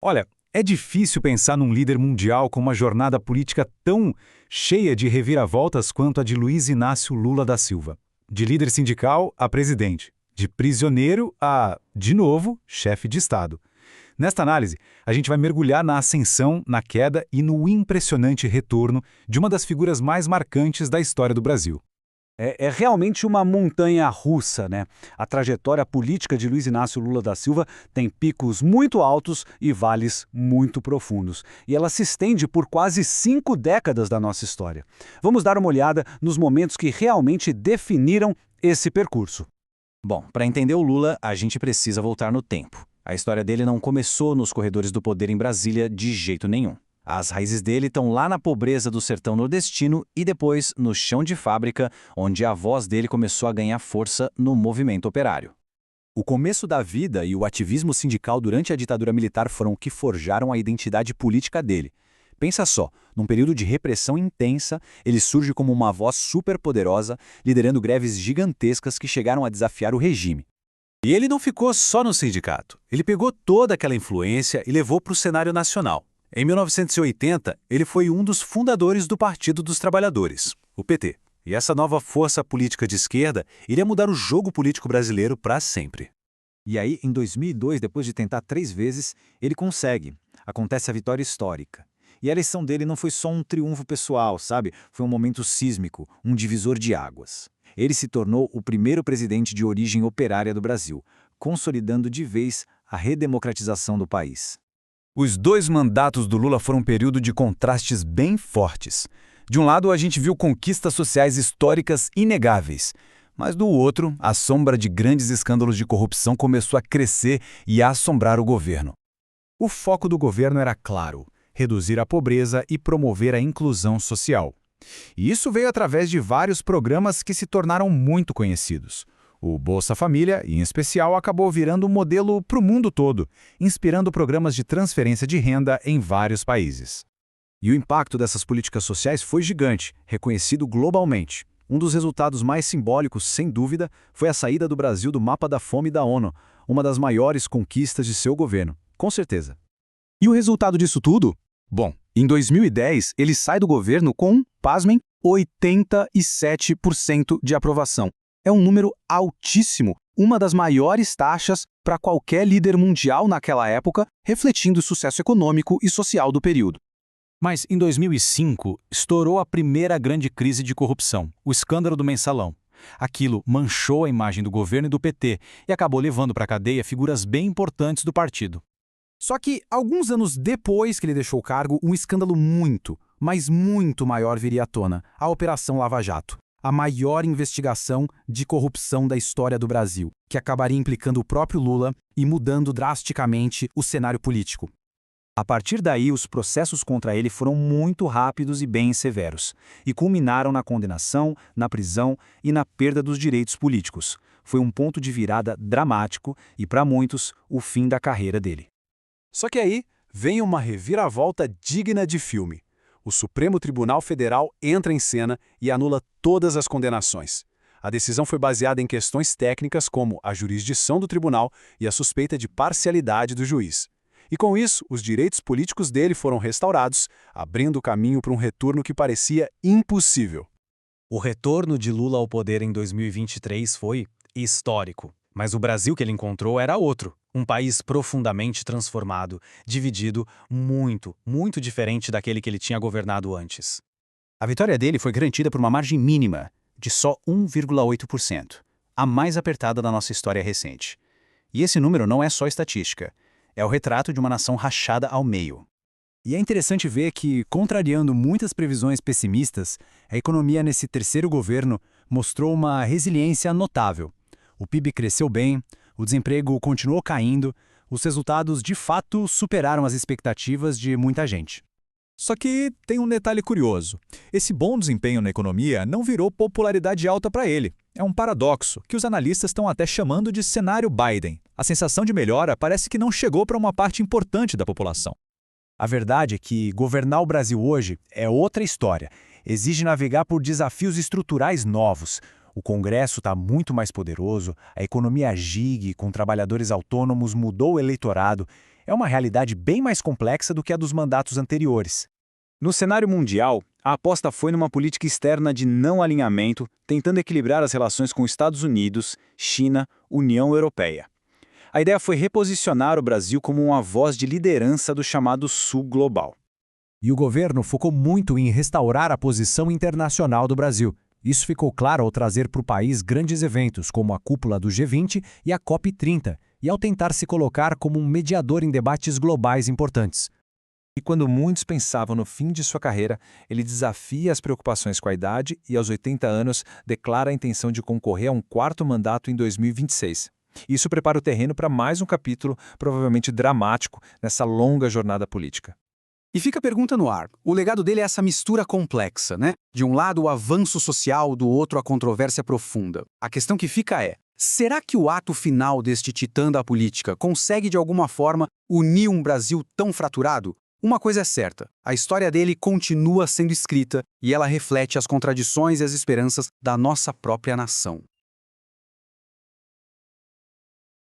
Olha, é difícil pensar num líder mundial com uma jornada política tão cheia de reviravoltas quanto a de Luiz Inácio Lula da Silva. De líder sindical a presidente, de prisioneiro a, de novo, chefe de Estado. Nesta análise, a gente vai mergulhar na ascensão, na queda e no impressionante retorno de uma das figuras mais marcantes da história do Brasil. É realmente uma montanha-russa, né? A trajetória política de Luiz Inácio Lula da Silva tem picos muito altos e vales muito profundos. E ela se estende por quase 5 décadas da nossa história. Vamos dar uma olhada nos momentos que realmente definiram esse percurso. Bom, para entender o Lula, a gente precisa voltar no tempo. A história dele não começou nos corredores do poder em Brasília de jeito nenhum. As raízes dele estão lá na pobreza do sertão nordestino e depois no chão de fábrica, onde a voz dele começou a ganhar força no movimento operário. O começo da vida e o ativismo sindical durante a ditadura militar foram o que forjaram a identidade política dele. Pensa só, num período de repressão intensa, ele surge como uma voz superpoderosa, liderando greves gigantescas que chegaram a desafiar o regime. E ele não ficou só no sindicato. Ele pegou toda aquela influência e levou para o cenário nacional. Em 1980, ele foi um dos fundadores do Partido dos Trabalhadores, o PT. E essa nova força política de esquerda iria mudar o jogo político brasileiro para sempre. E aí, em 2002, depois de tentar 3 vezes, ele consegue. Acontece a vitória histórica. E a eleição dele não foi só um triunfo pessoal, sabe? Foi um momento sísmico, um divisor de águas. Ele se tornou o primeiro presidente de origem operária do Brasil, consolidando de vez a redemocratização do país. Os 2 mandatos do Lula foram um período de contrastes bem fortes. De um lado, a gente viu conquistas sociais históricas inegáveis, mas do outro, a sombra de grandes escândalos de corrupção começou a crescer e a assombrar o governo. O foco do governo era claro: reduzir a pobreza e promover a inclusão social. E isso veio através de vários programas que se tornaram muito conhecidos. O Bolsa Família, em especial, acabou virando um modelo para o mundo todo, inspirando programas de transferência de renda em vários países. E o impacto dessas políticas sociais foi gigante, reconhecido globalmente. Um dos resultados mais simbólicos, sem dúvida, foi a saída do Brasil do mapa da fome da ONU, uma das maiores conquistas de seu governo, com certeza. E o resultado disso tudo? Bom, em 2010, ele sai do governo com, pasmem, 87% de aprovação. É um número altíssimo, uma das maiores taxas para qualquer líder mundial naquela época, refletindo o sucesso econômico e social do período. Mas em 2005, estourou a primeira grande crise de corrupção, o escândalo do Mensalão. Aquilo manchou a imagem do governo e do PT e acabou levando para a cadeia figuras bem importantes do partido. Só que, alguns anos depois que ele deixou o cargo, um escândalo muito, mas muito maior viria à tona, a Operação Lava Jato. A maior investigação de corrupção da história do Brasil, que acabaria implicando o próprio Lula e mudando drasticamente o cenário político. A partir daí, os processos contra ele foram muito rápidos e bem severos, e culminaram na condenação, na prisão e na perda dos direitos políticos. Foi um ponto de virada dramático e, para muitos, o fim da carreira dele. Só que aí vem uma reviravolta digna de filme. O Supremo Tribunal Federal entra em cena e anula todas as condenações. A decisão foi baseada em questões técnicas como a jurisdição do tribunal e a suspeita de parcialidade do juiz. E com isso, os direitos políticos dele foram restaurados, abrindo o caminho para um retorno que parecia impossível. O retorno de Lula ao poder em 2023 foi histórico. Mas o Brasil que ele encontrou era outro. Um país profundamente transformado, dividido, muito diferente daquele que ele tinha governado antes. A vitória dele foi garantida por uma margem mínima, de só 1,8%, a mais apertada da nossa história recente. E esse número não é só estatística, é o retrato de uma nação rachada ao meio. E é interessante ver que, contrariando muitas previsões pessimistas, a economia nesse terceiro governo mostrou uma resiliência notável. O PIB cresceu bem, o desemprego continuou caindo, os resultados de fato superaram as expectativas de muita gente. Só que tem um detalhe curioso. Esse bom desempenho na economia não virou popularidade alta para ele. É um paradoxo, que os analistas estão até chamando de cenário Biden. A sensação de melhora parece que não chegou para uma parte importante da população. A verdade é que governar o Brasil hoje é outra história. Exige navegar por desafios estruturais novos. O Congresso está muito mais poderoso, a economia gig, com trabalhadores autônomos, mudou o eleitorado. É uma realidade bem mais complexa do que a dos mandatos anteriores. No cenário mundial, a aposta foi numa política externa de não alinhamento, tentando equilibrar as relações com Estados Unidos, China, União Europeia. A ideia foi reposicionar o Brasil como uma voz de liderança do chamado Sul Global. E o governo focou muito em restaurar a posição internacional do Brasil. Isso ficou claro ao trazer para o país grandes eventos, como a cúpula do G20 e a COP30, e ao tentar se colocar como um mediador em debates globais importantes. E quando muitos pensavam no fim de sua carreira, ele desafia as preocupações com a idade e, aos 80 anos, declara a intenção de concorrer a um quarto mandato em 2026. Isso prepara o terreno para mais um capítulo, provavelmente dramático, nessa longa jornada política. E fica a pergunta no ar. O legado dele é essa mistura complexa, né? De um lado o avanço social, do outro a controvérsia profunda. A questão que fica é, será que o ato final deste titã da política consegue de alguma forma unir um Brasil tão fraturado? Uma coisa é certa, a história dele continua sendo escrita e ela reflete as contradições e as esperanças da nossa própria nação.